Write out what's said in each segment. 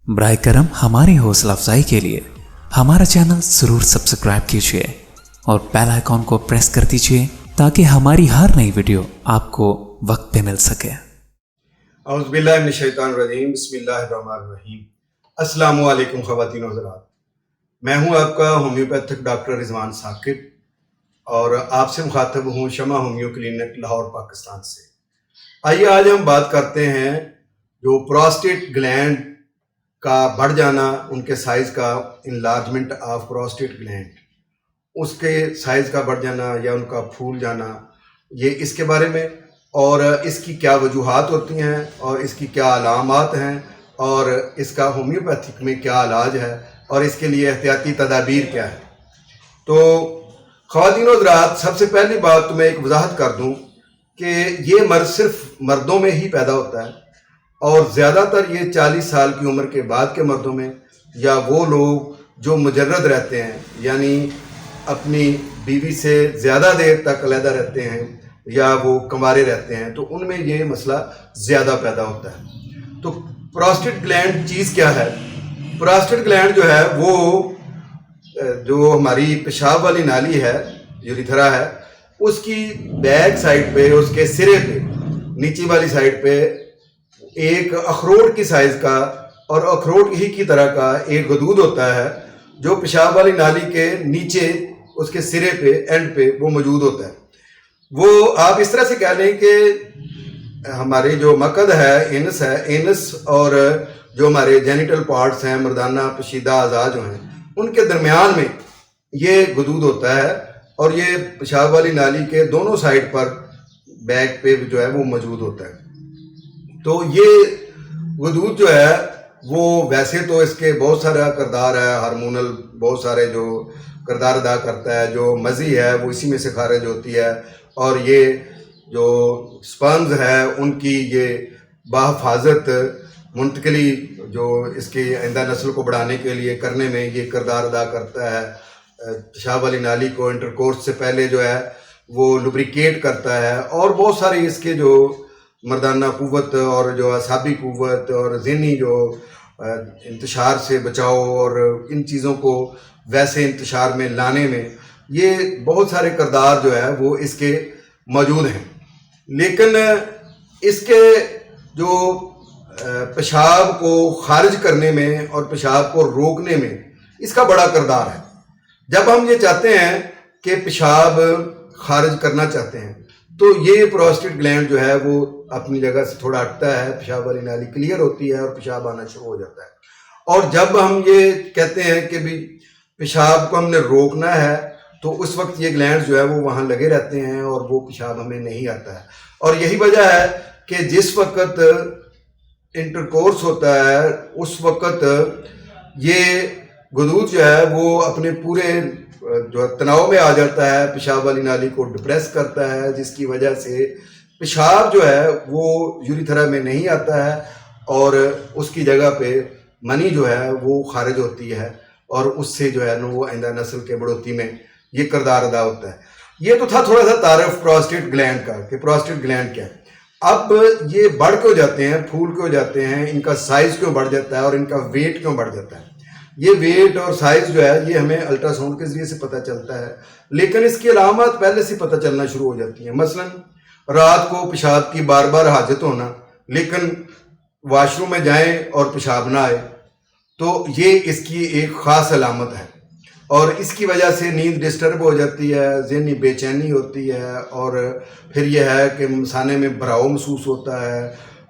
براہ کرم ہماری حوصلہ افزائی کے لیے ہمارا چینل ضرور سبسکرائب کیجیے اور بیل آئیکن کو پریس کر دیجیے تاکہ ہماری ہر نئی ویڈیو آپ کو وقت پہ مل سکے۔ اعوذ باللہ من الشیطان الرجیم، بسم اللہ الرحمن الرحیم۔ السلام علیکم خواتین و حضرات، میں ہوں آپ کا ہومیوپیتھک ڈاکٹر رضوان ثاقب اور آپ سے مخاطب ہوں شمع ہومیو کلینک لاہور پاکستان سے۔ آئیے آج ہم بات کرتے ہیں جو پراسٹیٹ گلینڈ کا بڑھ جانا، ان کے سائز کا، انلارجمنٹ آف پراسٹیٹ گلینڈ، اس کے سائز کا بڑھ جانا یا ان کا پھول جانا، یہ اس کے بارے میں، اور اس کی کیا وجوہات ہوتی ہیں اور اس کی کیا علامات ہیں اور اس کا ہومیوپیتھک میں کیا علاج ہے اور اس کے لیے احتیاطی تدابیر کیا ہے۔ تو خواتین و حضرات، سب سے پہلی بات تو میں ایک وضاحت کر دوں کہ یہ مرض صرف مردوں میں ہی پیدا ہوتا ہے اور زیادہ تر یہ 40 سال کی عمر کے بعد کے مردوں میں، یا وہ لوگ جو مجرد رہتے ہیں یعنی اپنی بیوی سے زیادہ دیر تک علیحدہ رہتے ہیں یا وہ کنوارے رہتے ہیں، تو ان میں یہ مسئلہ زیادہ پیدا ہوتا ہے۔ تو پراسٹیٹ گلینڈ چیز کیا ہے؟ پراسٹیٹ گلینڈ جو ہے وہ جو ہماری پیشاب والی نالی ہے، یوریتھرا ہے، اس کی بیک سائڈ پہ، اس کے سرے پہ، نیچے والی سائڈ پہ ایک اخروٹ کی سائز کا اور اخروٹ ہی کی طرح کا ایک غدود ہوتا ہے جو پیشاب والی نالی کے نیچے اس کے سرے پہ، اینڈ پہ وہ موجود ہوتا ہے۔ وہ آپ اس طرح سے کہہ لیں کہ ہماری جو مقد ہے، اینس اور جو ہمارے جینیٹل پارٹس ہیں، مردانہ پوشیدہ اعضاء جو ہیں، ان کے درمیان میں یہ غدود ہوتا ہے اور یہ پیشاب والی نالی کے دونوں سائڈ پر بیک پہ جو ہے وہ موجود ہوتا ہے۔ تو یہ غدود جو ہے وہ ویسے تو اس کے بہت سارا کردار ہے، ہارمونل بہت سارے جو کردار ادا کرتا ہے، جو مزی ہے وہ اسی میں سے خارج ہوتی ہے، اور یہ جو سپرمز ہے ان کی یہ بحفاظت منتقلی جو اس کی آئندہ نسل کو بڑھانے کے لیے کرنے میں یہ کردار ادا کرتا ہے۔ پیشاب والی نالی کو انٹرکورس سے پہلے جو ہے وہ لبریکیٹ کرتا ہے، اور بہت سارے اس کے جو مردانہ قوت اور جو اعصابی قوت اور ذہنی جو انتشار سے بچاؤ اور ان چیزوں کو ویسے انتشار میں لانے میں یہ بہت سارے کردار جو ہے وہ اس کے موجود ہیں۔ لیکن اس کے جو پیشاب کو خارج کرنے میں اور پیشاب کو روکنے میں اس کا بڑا کردار ہے۔ جب ہم یہ چاہتے ہیں کہ پیشاب خارج کرنا چاہتے ہیں تو یہ پراسٹیٹ گلینڈ جو ہے وہ اپنی جگہ سے تھوڑا ہٹتا ہے، پیشاب والی نالی کلیئر ہوتی ہے اور پیشاب آنا شروع ہو جاتا ہے۔ اور جب ہم یہ کہتے ہیں کہ بھی پیشاب کو ہم نے روکنا ہے تو اس وقت یہ گلینڈ جو ہے وہ وہاں لگے رہتے ہیں اور وہ پیشاب ہمیں نہیں آتا ہے۔ اور یہی وجہ ہے کہ جس وقت انٹرکورس ہوتا ہے اس وقت یہ غدود جو ہے وہ اپنے پورے جو تناؤ میں آ جاتا ہے، پیشاب والی نالی کو ڈپریس کرتا ہے، جس کی وجہ سے پیشاب جو ہے وہ یوریتھرا میں نہیں آتا ہے اور اس کی جگہ پہ منی جو ہے وہ خارج ہوتی ہے، اور اس سے جو ہے نا وہ آئندہ نسل کے بڑھوتی میں یہ کردار ادا ہوتا ہے۔ یہ تو تھا تھوڑا سا تعارف پراسٹیٹ گلینڈ کا کہ پراسٹیٹ گلینڈ کیا ہے۔ اب یہ بڑھ کیوں جاتے ہیں، پھول کیوں جاتے ہیں، ان کا سائز کیوں بڑھ جاتا ہے اور ان کا ویٹ کیوں بڑھ جاتا ہے؟ یہ ویٹ اور سائز جو ہے یہ ہمیں الٹرا ساؤنڈ کے ذریعے سے پتہ چلتا ہے، لیکن اس کی علامات پہلے سے پتہ چلنا شروع ہو جاتی ہیں۔ مثلا رات کو پیشاب کی بار بار حاجت ہونا لیکن واش روم میں جائیں اور پیشاب نہ آئے، تو یہ اس کی ایک خاص علامت ہے، اور اس کی وجہ سے نیند ڈسٹرب ہو جاتی ہے، ذہنی بے چینی ہوتی ہے، اور پھر یہ ہے کہ مثانے میں بھراؤ محسوس ہوتا ہے،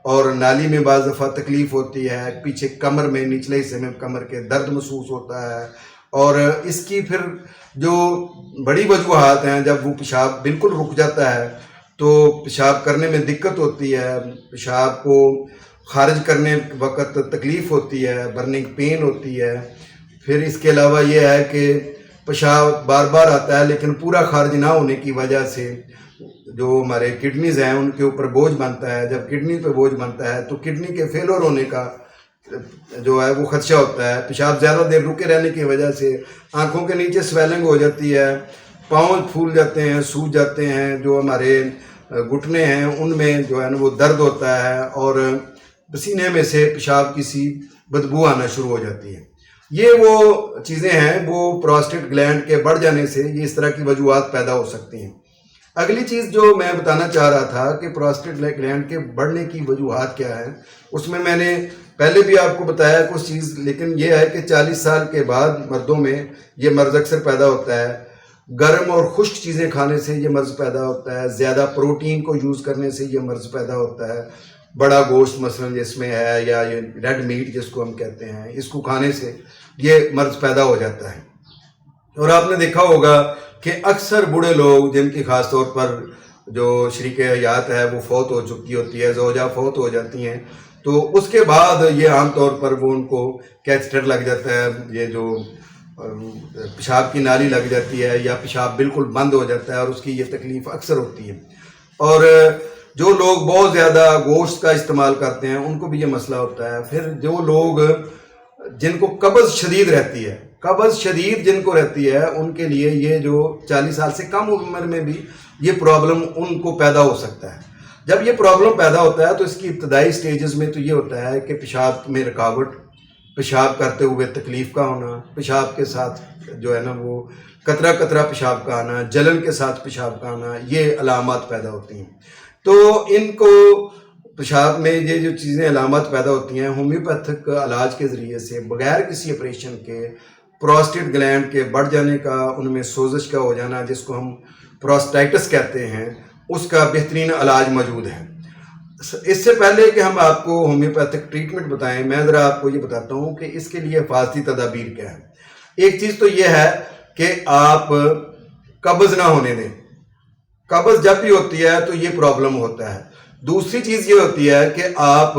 اور نالی میں بعض دفعہ تکلیف ہوتی ہے، پیچھے کمر میں نچلے حصے میں کمر کے درد محسوس ہوتا ہے، اور اس کی پھر جو بڑی وجوہات ہیں، جب وہ پیشاب بالکل رک جاتا ہے تو پیشاب کرنے میں دقت ہوتی ہے، پیشاب کو خارج کرنے وقت تکلیف ہوتی ہے، برننگ پین ہوتی ہے۔ پھر اس کے علاوہ یہ ہے کہ پیشاب بار بار آتا ہے لیکن پورا خارج نہ ہونے کی وجہ سے جو ہمارے کڈنیز ہیں ان کے اوپر بوجھ بنتا ہے۔ جب کڈنی پہ بوجھ بنتا ہے تو کڈنی کے فیلور ہونے کا جو ہے وہ خدشہ ہوتا ہے۔ پیشاب زیادہ دیر رکے رہنے کی وجہ سے آنکھوں کے نیچے سویلنگ ہو جاتی ہے، پاؤں پھول جاتے ہیں، سوج جاتے ہیں، جو ہمارے گھٹنے ہیں ان میں جو ہے نا وہ درد ہوتا ہے، اور پسینے میں سے پیشاب کی سی بدبو آنا شروع ہو جاتی ہے. یہ وہ چیزیں ہیں وہ پروسٹیٹ گلینڈ کے بڑھ جانے سے یہ اس طرح کی وجوہات پیدا ہو سکتی ہیں. اگلی چیز جو میں بتانا چاہ رہا تھا کہ پروسٹیٹ گلینڈ کے بڑھنے کی وجوہات کیا ہیں، اس میں نے پہلے بھی آپ کو بتایا کچھ چیز، لیکن یہ ہے کہ 40 سال کے بعد مردوں میں یہ مرض اکثر پیدا ہوتا ہے. گرم اور خشک چیزیں کھانے سے یہ مرض پیدا ہوتا ہے، زیادہ پروٹین کو یوز کرنے سے یہ مرض پیدا ہوتا ہے، بڑا گوشت مثلا جس میں ہے یا یہ ریڈ میٹ جس کو ہم کہتے ہیں، اس کو کھانے سے یہ مرض پیدا ہو جاتا ہے. اور آپ نے دیکھا ہوگا کہ اکثر بوڑھے لوگ جن کی خاص طور پر جو شریک حیات ہے وہ فوت ہو چکی ہوتی ہے، زوجہ فوت ہو جاتی ہیں، تو اس کے بعد یہ عام طور پر وہ ان کو کیتھیٹر لگ جاتا ہے، یہ جو پیشاب کی نالی لگ جاتی ہے یا پیشاب بالکل بند ہو جاتا ہے، اور اس کی یہ تکلیف اکثر ہوتی ہے. اور جو لوگ بہت زیادہ گوشت کا استعمال کرتے ہیں ان کو بھی یہ مسئلہ ہوتا ہے. پھر جو لوگ جن کو قبض شدید رہتی ہے، قبض شدید جن کو رہتی ہے ان کے لیے یہ جو 40 سال سے کم عمر میں بھی یہ پرابلم ان کو پیدا ہو سکتا ہے. جب یہ پرابلم پیدا ہوتا ہے تو اس کی ابتدائی سٹیجز میں تو یہ ہوتا ہے کہ پیشاب میں رکاوٹ، پیشاب کرتے ہوئے تکلیف کا ہونا، پیشاب کے ساتھ جو ہے نا وہ قطرہ قطرہ پیشاب کا آنا، جلن کے ساتھ پیشاب کا آنا، یہ علامات پیدا ہوتی ہیں. تو ان کو پیشاب میں یہ جو چیزیں علامات پیدا ہوتی ہیں، ہومیوپیتھک علاج کے ذریعے سے بغیر کسی آپریشن کے پروسٹیٹ گلینڈ کے بڑھ جانے کا، ان میں سوزش کا ہو جانا جس کو ہم پروسٹائٹس کہتے ہیں، اس کا بہترین علاج موجود ہے. اس سے پہلے کہ ہم آپ کو ہومیوپیتھک ٹریٹمنٹ بتائیں، میں ذرا آپ کو یہ بتاتا ہوں کہ اس کے لیے حفاظتی تدابیر کیا ہے. ایک چیز تو یہ ہے کہ آپ قبض نہ ہونے دیں. قبض جب بھی ہوتی ہے تو یہ پرابلم ہوتا ہے. دوسری چیز یہ ہوتی ہے کہ آپ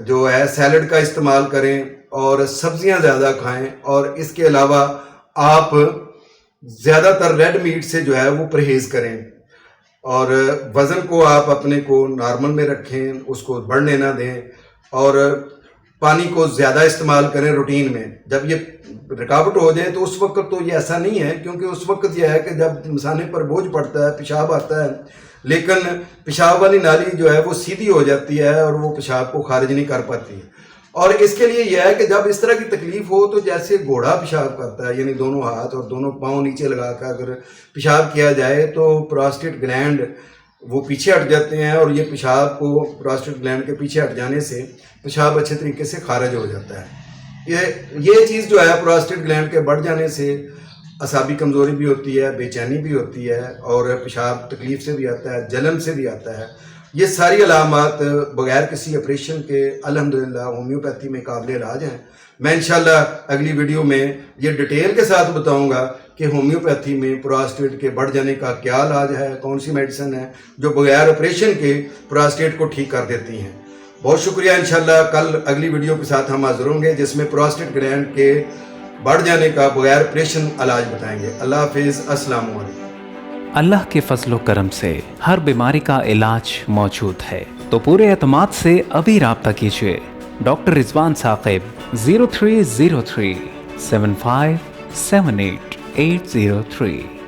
جو ہے سیلڈ کا استعمال کریں اور سبزیاں زیادہ کھائیں، اور اس کے علاوہ آپ زیادہ تر ریڈ میٹ سے جو ہے وہ پرہیز کریں، اور وزن کو آپ اپنے کو نارمل میں رکھیں، اس کو بڑھنے نہ دیں، اور پانی کو زیادہ استعمال کریں روٹین میں. جب یہ رکاوٹ ہو جائے تو اس وقت تو یہ ایسا نہیں ہے، کیونکہ اس وقت یہ ہے کہ جب انسان پر بوجھ پڑتا ہے، پیشاب آتا ہے، لیکن پیشاب والی نالی جو ہے وہ سیدھی ہو جاتی ہے اور وہ پیشاب کو خارج نہیں کر پاتی ہے. اور اس کے لیے یہ ہے کہ جب اس طرح کی تکلیف ہو تو جیسے گھوڑا پیشاب کرتا ہے، یعنی دونوں ہاتھ اور دونوں پاؤں نیچے لگا کر اگر پیشاب کیا جائے تو پروسٹیٹ گلینڈ وہ پیچھے ہٹ جاتے ہیں، اور یہ پیشاب کو پروسٹیٹ گلینڈ کے پیچھے ہٹ جانے سے پیشاب اچھے طریقے سے خارج ہو جاتا ہے. یہ چیز جو ہے پروسٹیٹ گلینڈ کے بڑھ جانے سے اعصابی کمزوری بھی ہوتی ہے، بے چینی بھی ہوتی ہے، اور پیشاب تکلیف سے بھی آتا ہے، جلن سے بھی آتا ہے. یہ ساری علامات بغیر کسی آپریشن کے الحمدللہ ہومیوپیتھی میں قابل علاج ہیں. میں انشاءاللہ اگلی ویڈیو میں یہ ڈیٹیل کے ساتھ بتاؤں گا کہ ہومیوپیتھی میں پروسٹیٹ کے بڑھ جانے کا کیا علاج ہے، کون سی میڈیسن ہے جو بغیر آپریشن کے پروسٹیٹ کو ٹھیک کر دیتی ہیں. بہت شکریہ. انشاءاللہ کل اگلی ویڈیو کے ساتھ ہم حاضر ہوں گے جس میں پروسٹیٹ گلینڈ کے بڑھ جانے کا بغیر آپریشن علاج بتائیں گے. اللہ حافظ. السلام علیکم. اللہ کے فضل و کرم سے ہر بیماری کا علاج موجود ہے، تو پورے اعتماد سے ابھی رابطہ کیجیے. ڈاکٹر رضوان ثاقب 0303 7578 803.